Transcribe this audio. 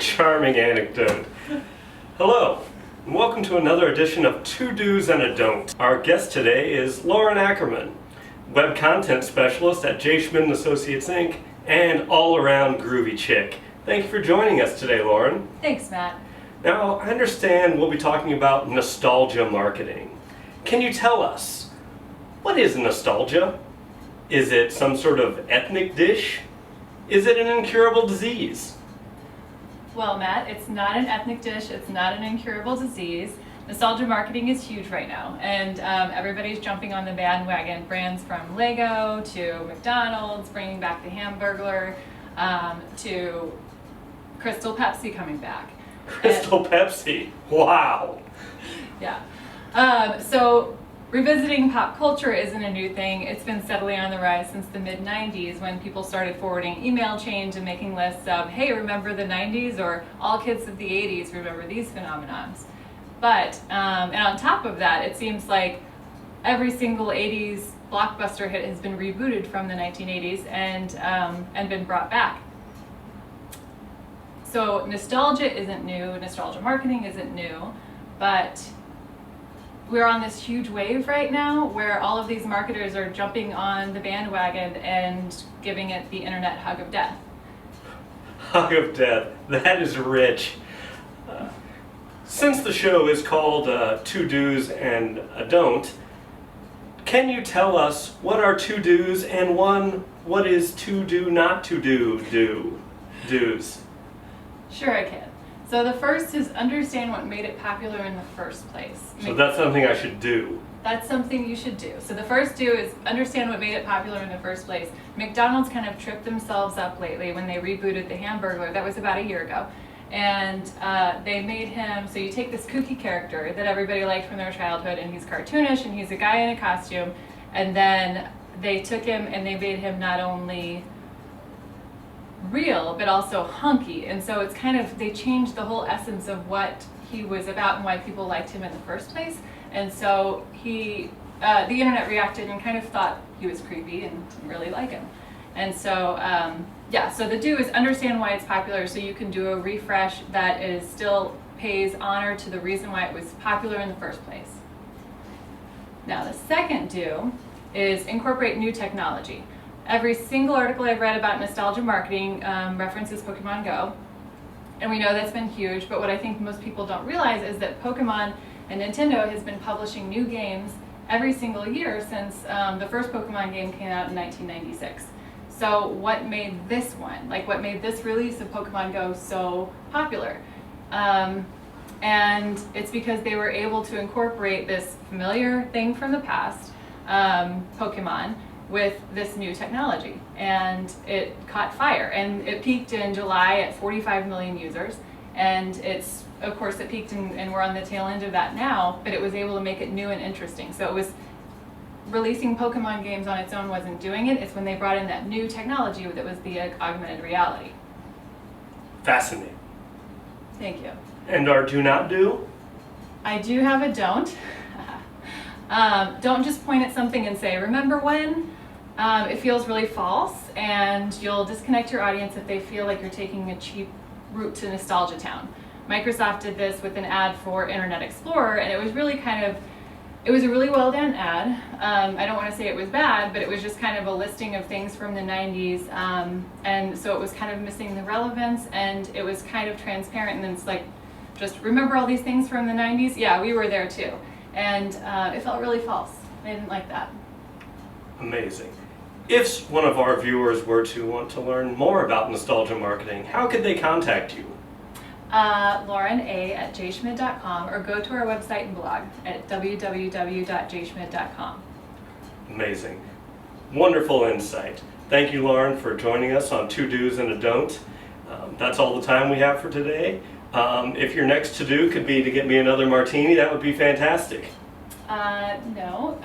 charming anecdote. Hello, and welcome to another edition of Two Do's and a Don't. Our guest today is Lauren Ackerman, web content specialist at J.Schmid and Associates Inc. and all-around groovy chick. Thank you for joining us today, Lauren. Thanks, Matt. Now, I understand we'll be talking about nostalgia marketing. Can you tell us, what is nostalgia? Is it some sort of ethnic dish? Is it an incurable disease? Well, Matt, it's not an ethnic dish, it's not an incurable disease. Nostalgia marketing is huge right now, and everybody's jumping on the bandwagon. Brands from Lego to McDonald's bringing back the Hamburglar, to Crystal Pepsi coming back. Crystal Pepsi, wow. Yeah. So revisiting pop culture isn't a new thing. It's been steadily on the rise since the mid-90s when people started forwarding email chains and making lists of, hey, remember the 90s? Or all kids of the 80s remember these phenomenons. But, and on top of that, it seems like every single 80s blockbuster hit has been rebooted from the 1980s and been brought back. So nostalgia isn't new, nostalgia marketing isn't new, but we're on this huge wave right now where all of these marketers are jumping on the bandwagon and giving it the internet hug of death. Hug of death, that is rich. Since the show is called Two Do's and a Don't, can you tell us what are two do's and what is to do not to do's? Sure I can. So the first is understand what made it popular in the first place. So that's something I should do. That's something you should do. So the first do is understand what made it popular in the first place. McDonald's kind of tripped themselves up lately when they rebooted the Hamburglar. That was about a year ago. And they made him, so you take this kooky character that everybody liked from their childhood, and he's cartoonish, and he's a guy in a costume, and then they took him and they made him not only real, but also hunky. And so it's kind of, they changed the whole essence of what he was about and why people liked him in the first place. And so the internet reacted and kind of thought he was creepy and didn't really like him. And so, so the do is understand why it's popular so you can do a refresh that is still pays honor to the reason why it was popular in the first place. Now the second do is incorporate new technology. Every single article I've read about nostalgia marketing references Pokemon Go, and we know that's been huge, but what I think most people don't realize is that Pokemon and Nintendo has been publishing new games every single year since the first Pokemon game came out in 1996. So what made this one, what made this release of Pokemon Go so popular? And it's because they were able to incorporate this familiar thing from the past, Pokemon, with this new technology, and it caught fire, and it peaked in July at 45 million users, and it's, of course, it peaked and we're on the tail end of that now, but it was able to make it new and interesting. So it was releasing Pokemon games on its own wasn't doing it. It's when they brought in that new technology that was the augmented reality. Fascinating. Thank you. And our do not do? I do have a don't. Don't just point at something and say, remember when? It feels really false, and you'll disconnect your audience if they feel like you're taking a cheap route to Nostalgia Town. Microsoft did this with an ad for Internet Explorer, and it was really it was a really well done ad. I don't want to say it was bad, but it was just kind of a listing of things from the 90s, and so it was kind of missing the relevance, and it was kind of transparent, and it's like, just remember all these things from the 90s? Yeah, we were there too. And it felt really false. I didn't like that. Amazing. If one of our viewers were to want to learn more about nostalgia marketing, how could they contact you? Lauren A at jschmid.com, or go to our website and blog at www.jschmid.com. Amazing. Wonderful insight. Thank you, Lauren, for joining us on Two Do's and a Don't. That's all the time we have for today. If your next to-do could be to get me another martini, that would be fantastic. No.